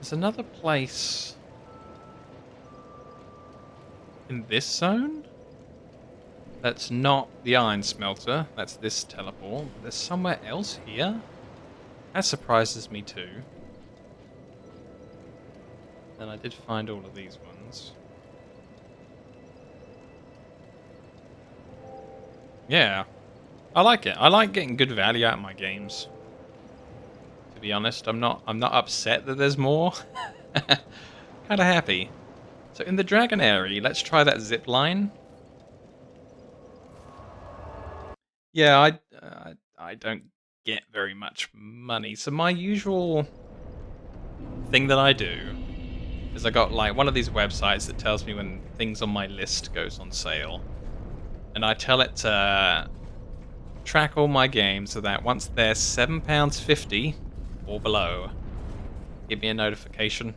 There's another place in this zone that's not the iron smelter. That's this teleport. But there's somewhere else here. That surprises me too. And I did find all of these ones. Yeah, I like it. I like getting good value out of my games. To be honest, I'm not upset that there's more. Kind of happy. So in the Dragon area, let's try that zip line. Yeah, I don't get very much money. So my usual thing that I do is I got like one of these websites that tells me when things on my list goes on sale. And I tell it to track all my games so that once they're £7.50 or below, give me a notification.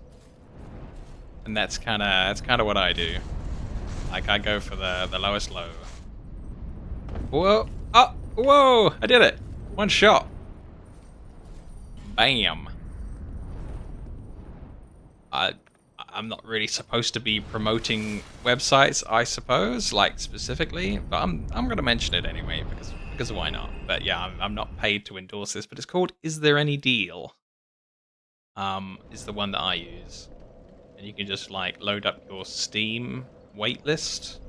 And that's kind of what I do. Like I go for the lowest low. Whoa! Oh, whoa! I did it. One shot. Bam. I'm not really supposed to be promoting websites, I suppose, like specifically, but I'm gonna mention it anyway because why not? But yeah, I'm not paid to endorse this, but it's called Is There Any Deal? Is the one that I use, and you can just like load up your Steam waitlist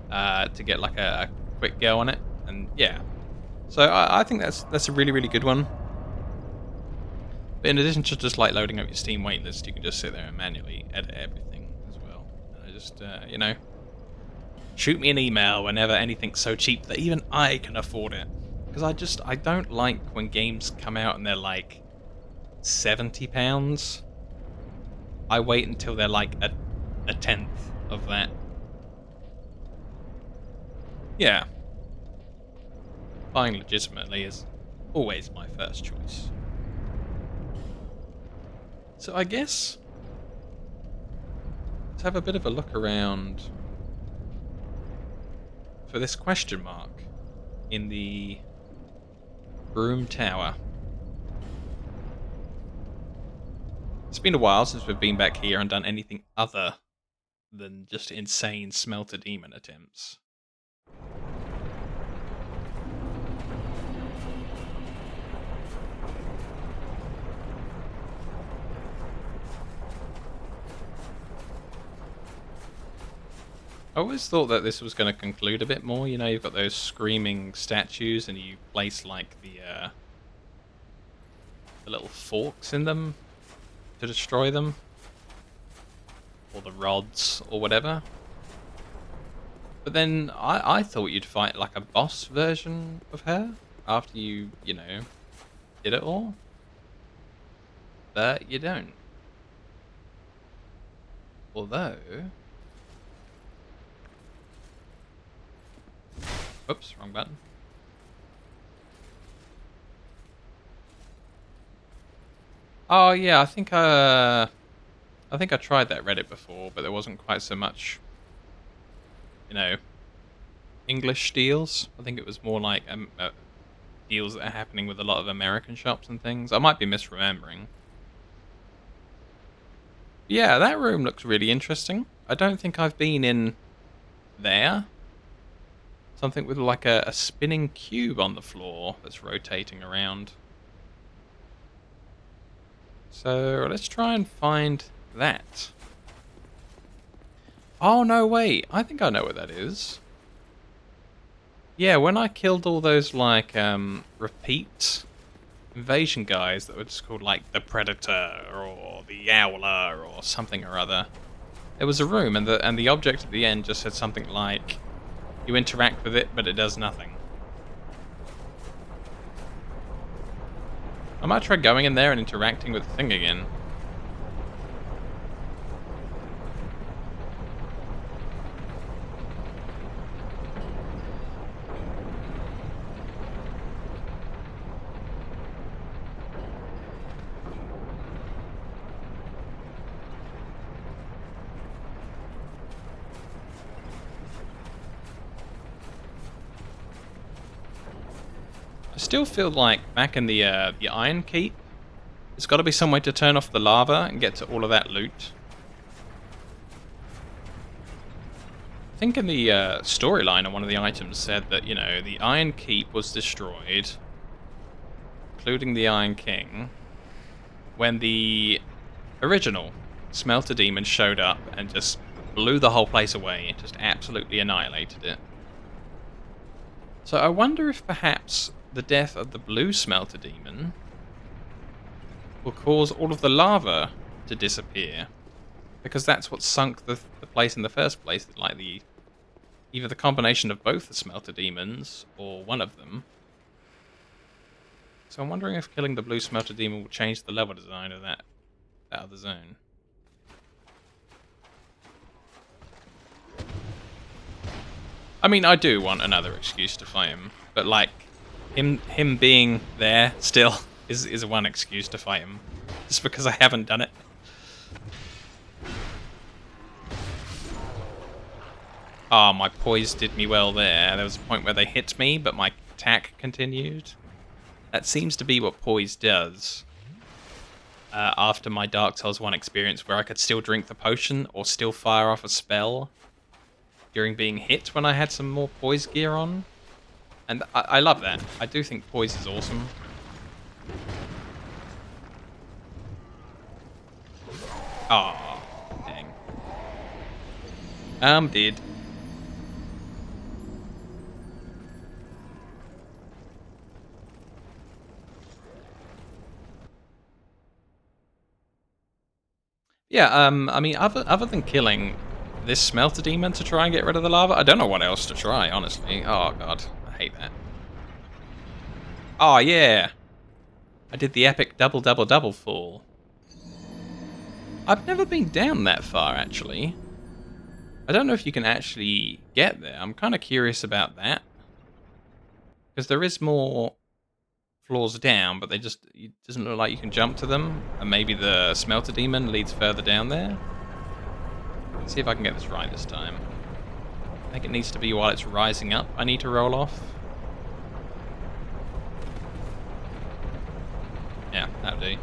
to get like a quick go on it, and yeah. So I think that's a really good one. But in addition to just like loading up your Steam waitlist, you can just sit there and manually edit everything as well. And I just, you know, shoot me an email whenever anything's so cheap that even I can afford it. Because I don't like when games come out and they're like £70. I wait until they're like a tenth of that. Yeah. Buying legitimately is always my first choice. So I guess let's have a bit of a look around for this question mark in the Broom Tower. It's been a while since we've been back here and done anything other than just insane smelter demon attempts. I always thought that this was going to conclude a bit more. You know, you've got those screaming statues, and you place like the little forks in them to destroy them, or the rods, or whatever. But then I thought you'd fight like a boss version of her after you know, did it all. But you don't. Although... Oops, wrong button. Oh yeah, I think I tried that Reddit before, but there wasn't quite so much, you know, English deals. I think it was more like deals that are happening with a lot of American shops and things. I might be misremembering. Yeah, that room looks really interesting. I don't think I've been in there. Something with like a spinning cube on the floor that's rotating around. So let's try and find that. Oh no, wait. I think I know what that is. Yeah, when I killed all those like repeat invasion guys that were just called like the Predator or the Owler or something or other, there was a room and the object at the end just said something like, you interact with it, but it does nothing. I might try going in there and interacting with the thing again. I still feel like back in the Iron Keep, There's got to be some way to turn off the lava and get to all of that loot. I think in the storyline on one of the items said that, you know, the Iron Keep was destroyed, including the Iron King, when the original Smelter Demon showed up and just blew the whole place away. It just absolutely annihilated it. So I wonder if perhaps the death of the blue Smelter Demon will cause all of the lava to disappear. Because that's what sunk the place in the first place. Like either the combination of both the Smelter Demons or one of them. So I'm wondering if killing the blue Smelter Demon will change the level design of that other zone. I mean, I do want another excuse to fight him, but like him being there still is one excuse to fight him, just because I haven't done it. Ah, oh, my poise did me well there. There was a point where they hit me, but my attack continued. That seems to be what poise does. After my Dark Souls 1 experience, where I could still drink the potion or still fire off a spell during being hit when I had some more poise gear on. And I love that. I do think poise is awesome. Ah, dang. I'm dead. Yeah, I mean, other than killing this Smelter Demon to try and get rid of the lava, I don't know what else to try, honestly. Oh, God. I hate that. Oh, yeah. I did the epic double fall. I've never been down that far, actually. I don't know if you can actually get there. I'm kind of curious about that. Because there is more floors down, but it doesn't look like you can jump to them. And maybe the Smelter Demon leads further down there. Let's see if I can get this right this time. I think it needs to be while it's rising up. I need to roll off. Yeah, that'll do.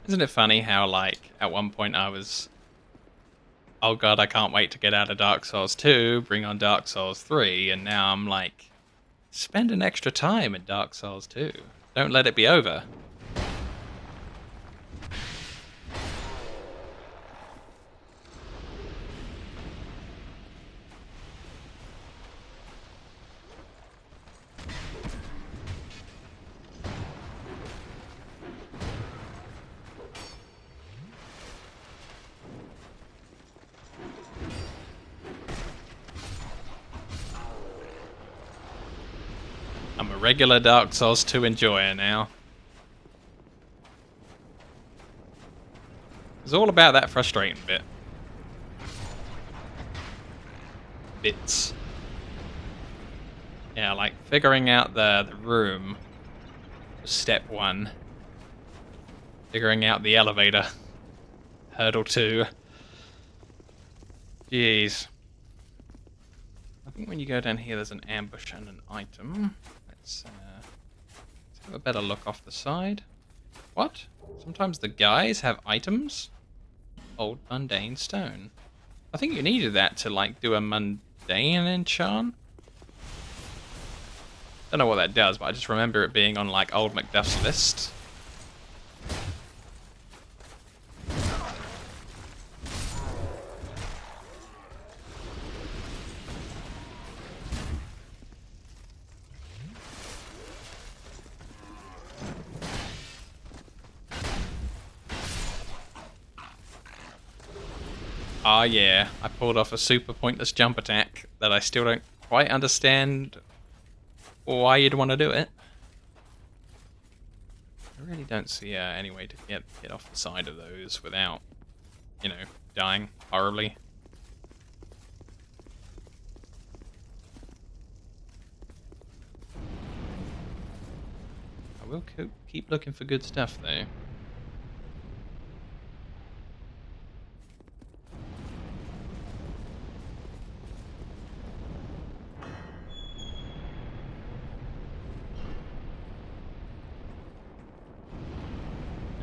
Isn't it funny how, like, at one point I was, oh god, I can't wait to get out of Dark Souls 2, bring on Dark Souls 3, and now I'm like, spend an extra time in Dark Souls 2. Don't let it be over. I'm a regular Dark Souls 2 enjoyer now. It's all about that frustrating bits. Yeah, like figuring out the room was step 1. Figuring out the elevator. Hurdle 2. Jeez. I think when you go down here there's an ambush and an item. Let's have a better look off the side. What? Sometimes the guys have items? Old mundane stone. I think you needed that to like do a mundane enchant. Don't know what that does, but I just remember it being on like old Macduff's list. Ah, yeah, I pulled off a super pointless jump attack that I still don't quite understand why you'd want to do it. I really don't see any way to get off the side of those without, you know, dying horribly. I will keep looking for good stuff, though.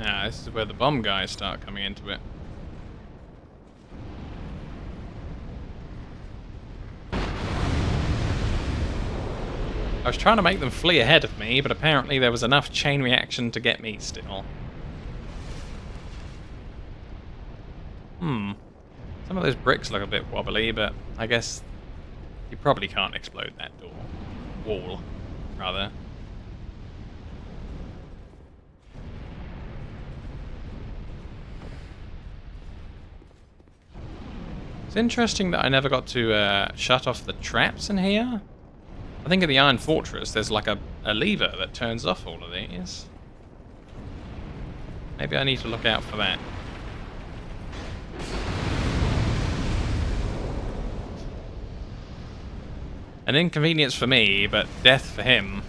Ah, this is where the bomb guys start coming into it. I was trying to make them flee ahead of me, but apparently there was enough chain reaction to get me still. Some of those bricks look a bit wobbly, but I guess you probably can't explode that door. Wall, rather. It's interesting that I never got to shut off the traps in here. I think in the Iron Fortress there's like a lever that turns off all of these. Maybe I need to look out for that. An inconvenience for me, but death for him.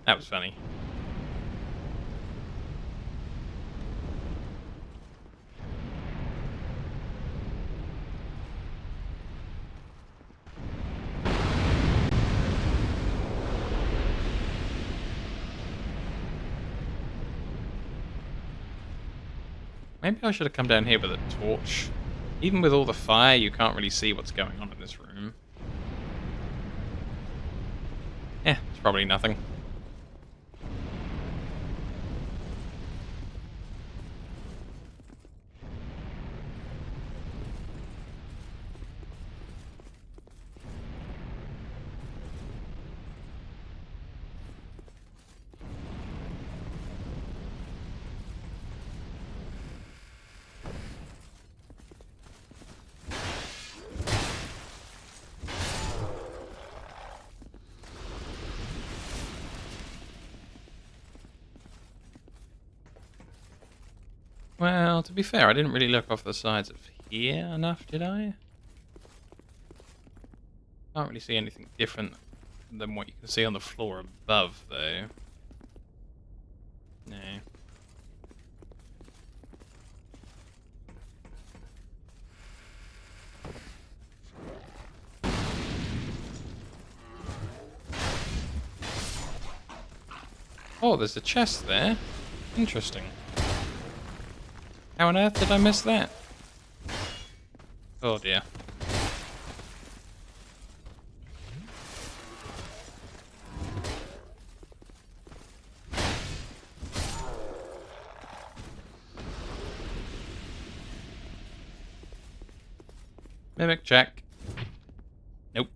That was funny. Maybe I should have come down here with a torch. Even with all the fire, you can't really see what's going on in this room. Eh, it's probably nothing. Well, to be fair, I didn't really look off the sides of here enough, did I? Can't really see anything different than what you can see on the floor above, though. No. Oh, there's a chest there. Interesting. How on earth did I miss that? Oh dear. Mimic check. Nope.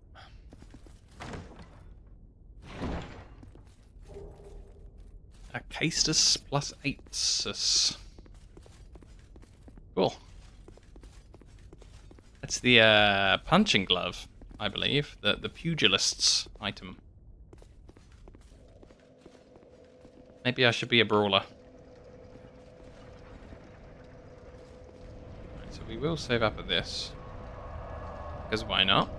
Acastus plus 8sus. Cool. That's the punching glove, I believe. The pugilist's item. Maybe I should be a brawler. Right, so we will save up at this. Because why not?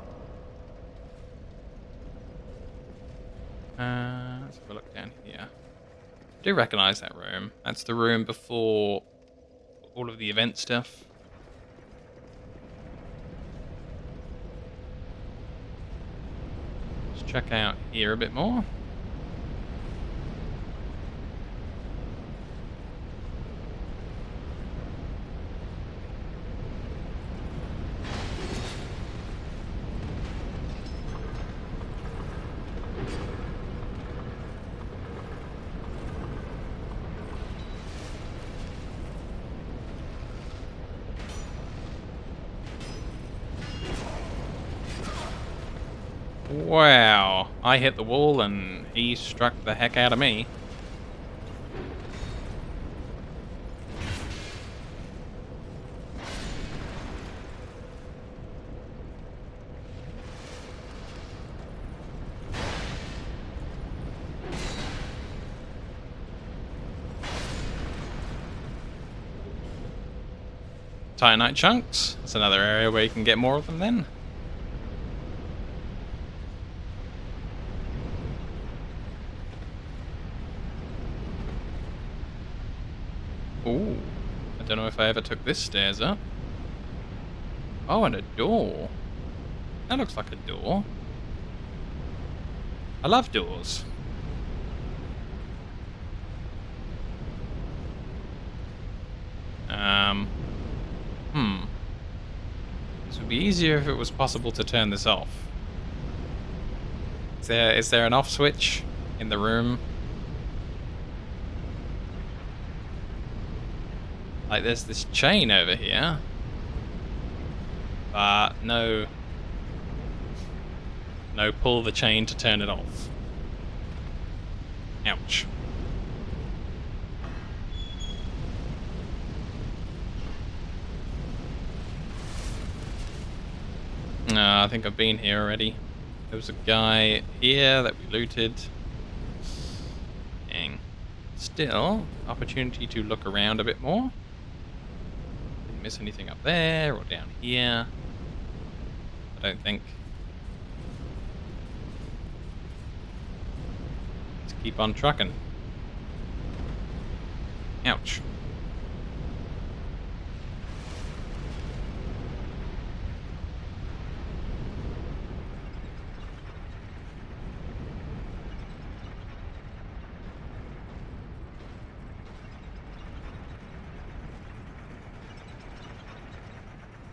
Let's have a look down here. I do recognise that room. That's the room before all of the event stuff. Let's check out here a bit more. Wow, I hit the wall and he struck the heck out of me. Titanite chunks. That's another area where you can get more of them then. Ooh. I don't know if I ever took this stairs up. Oh, and a door. That looks like a door. I love doors. This would be easier if it was possible to turn this off. Is there an off switch in the room? Like there's this chain over here. But no pull the chain to turn it off. Ouch. I think I've been here already. There was a guy here that we looted. Dang. Still, opportunity to look around a bit more. Didn't miss anything up there or down here. I don't think. Let's keep on trucking. Ouch.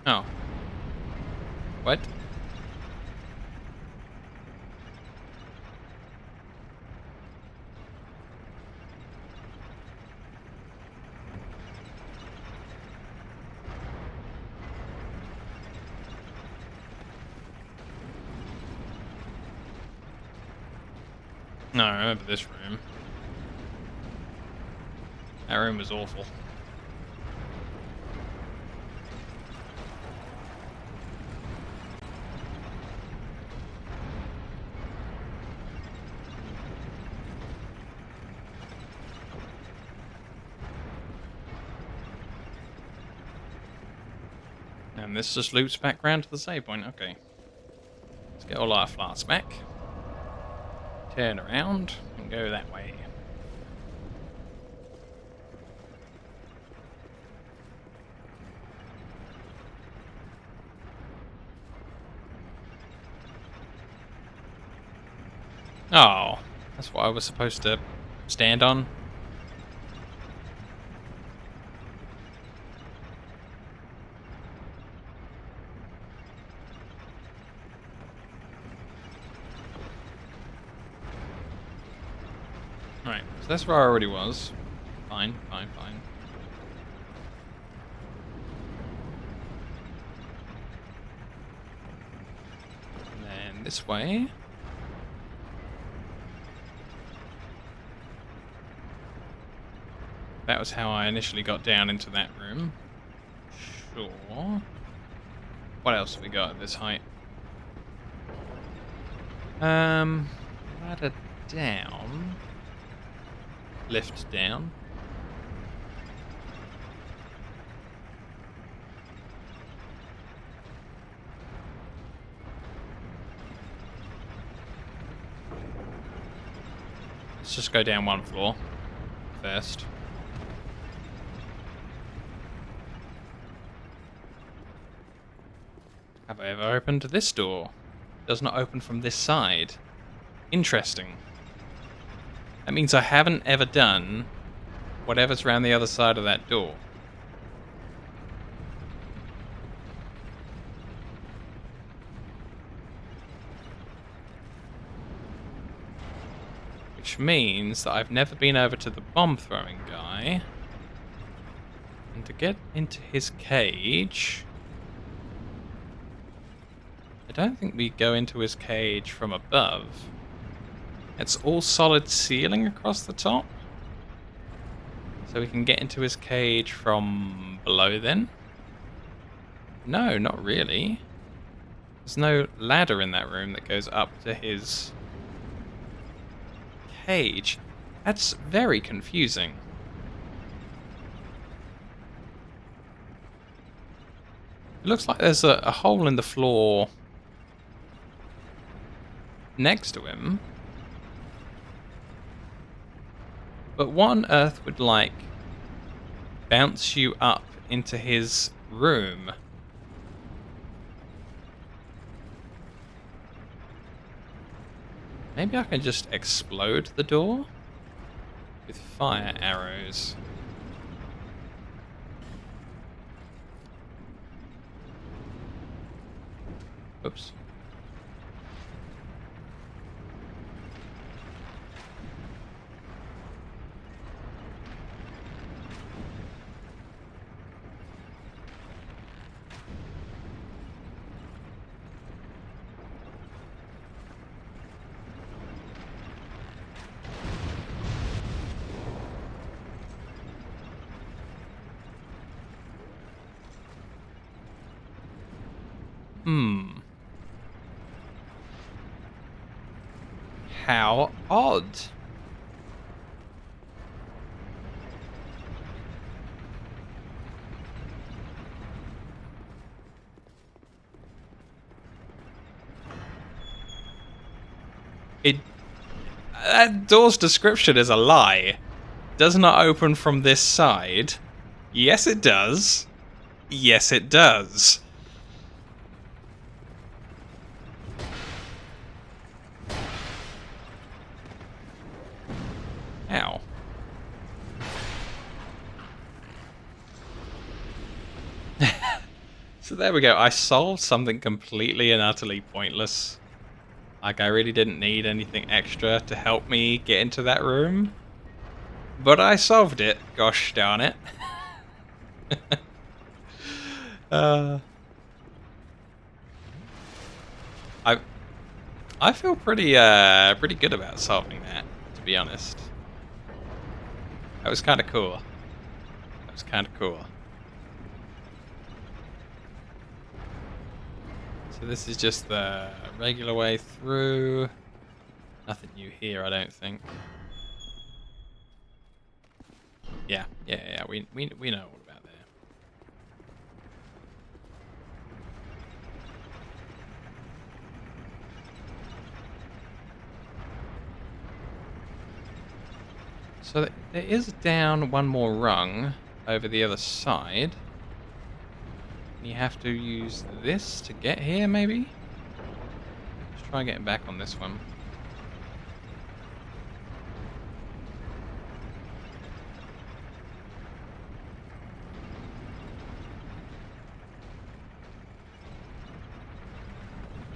Oh. What? No, I remember this room. That room was awful. And this just loops back round to the save point. Okay. Let's get all our flasks back. Turn around and go that way. Oh, that's what I was supposed to stand on. Right, so that's where I already was. Fine, fine, fine. And then this way. That was how I initially got down into that room. Sure. What else have we got at this height? Ladder down. Lift down. Let's just go down one floor first. Have I ever opened this door? Does not open from this side. Interesting. That means I haven't ever done whatever's around the other side of that door. Which means that I've never been over to the bomb throwing guy. And to get into his cage, I don't think we go into his cage from above. It's all solid ceiling across the top. So we can get into his cage from below then? No, not really. There's no ladder in that room that goes up to his cage. That's very confusing. It looks like there's a hole in the floor next to him. But what on earth would, like, bounce you up into his room? Maybe I can just explode the door with fire arrows. Oops. How odd. That door's description is a lie. Does not open from this side. Yes, it does. Yes, it does. Ow. So there we go. I solved something completely and utterly pointless. Like, I really didn't need anything extra to help me get into that room. But I solved it. Gosh darn it. I feel pretty good about solving that, to be honest. That was kind of cool. That was kind of cool. So this is just the regular way through. Nothing new here, I don't think. Yeah. We know all about there. So there is down one more rung over the other side. You have to use this to get here, maybe? Let's try getting back on this one.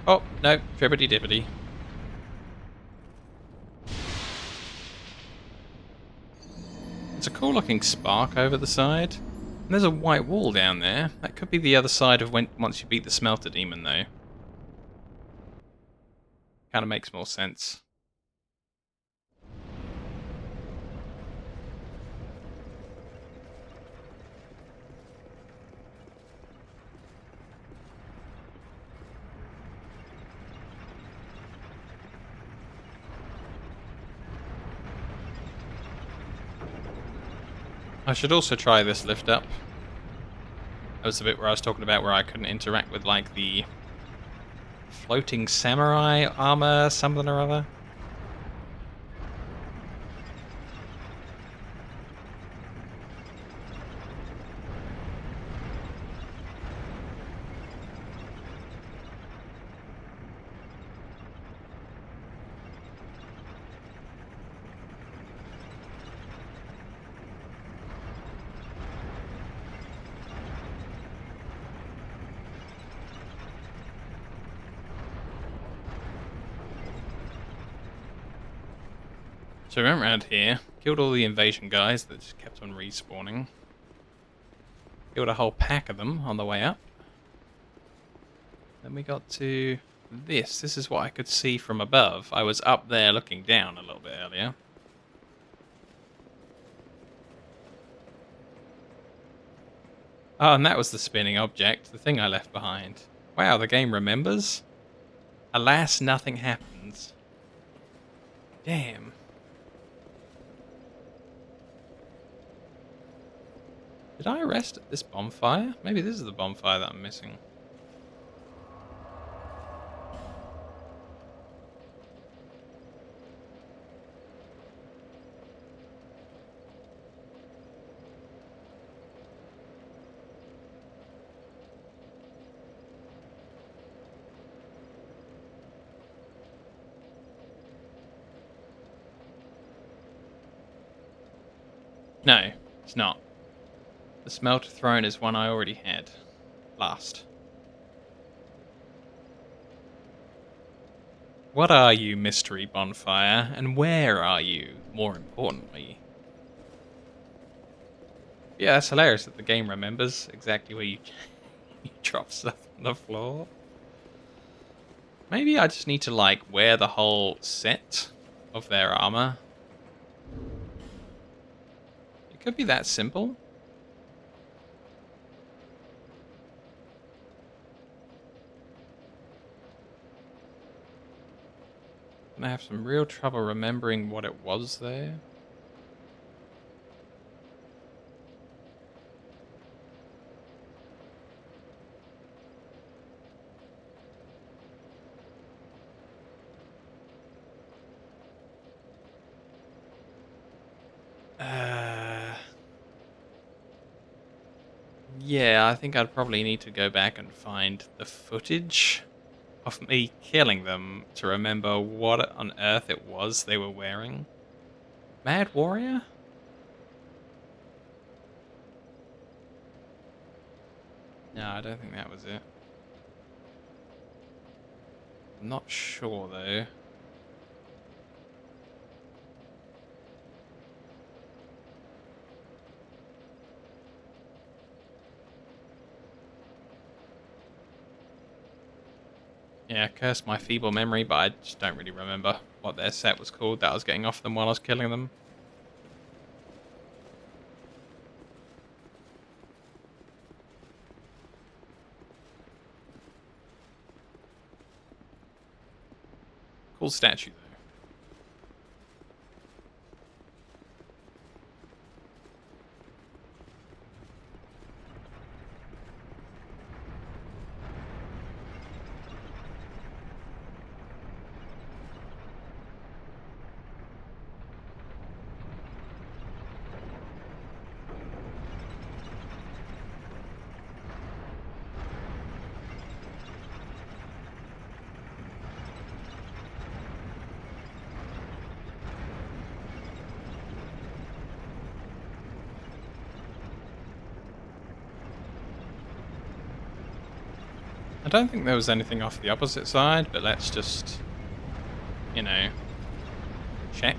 Oh, no, trippity dippity. It's a cool looking spark over the side. And there's a white wall down there. That could be the other side of once you beat the smelter demon, though. Kind of makes more sense. I should also try this lift up. That was the bit where I was talking about where I couldn't interact with, like, the floating samurai armor, something or other. So we went around here, killed all the invasion guys that just kept on respawning. Killed a whole pack of them on the way up. Then we got to this. This is what I could see from above. I was up there looking down a little bit earlier. Oh, and that was the spinning object, the thing I left behind. Wow, the game remembers? Alas, nothing happens. Damn. Did I rest at this bonfire? Maybe this is the bonfire that I'm missing. No, it's not. The smelter throne is one I already had. Last. What are you, mystery bonfire, and where are you, more importantly? Yeah, it's hilarious that the game remembers exactly where you, you drop stuff on the floor. Maybe I just need to, like, wear the whole set of their armor. It could be that simple. And I have some real trouble remembering what it was there. Yeah, I think I'd probably need to go back and find the footage of me killing them to remember what on earth it was they were wearing. Mad Warrior? No, I don't think that was it. I'm not sure though. Yeah, curse my feeble memory, but I just don't really remember what their set was called that I was getting off them while I was killing them. Cool statue though. I don't think there was anything off the opposite side, but let's just, you know, check.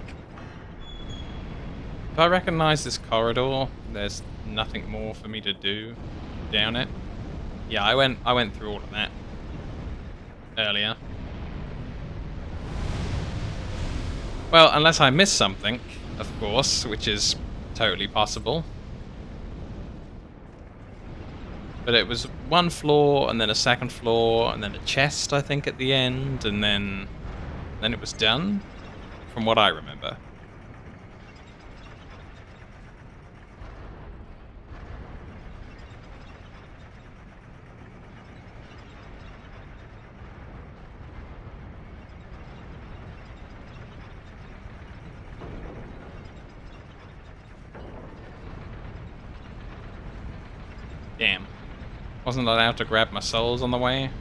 If I recognize this corridor, there's nothing more for me to do down it. Yeah, I went through all of that earlier. Well, unless I missed something, of course, which is totally possible. But it was one floor, and then a second floor, and then a chest, I think, at the end, and then it was done, from what I remember. Damn. Wasn't allowed to grab my souls on the way.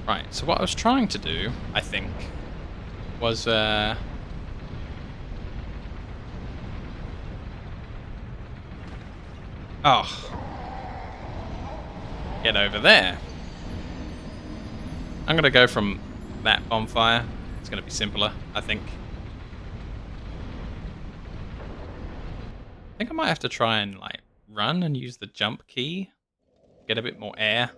Right, so what I was trying to do, I think, was, oh. Get over there. I'm gonna go from that bonfire. It's gonna be simpler, I think. I think I might have to try and, like, run and use the jump key. Get a bit more air.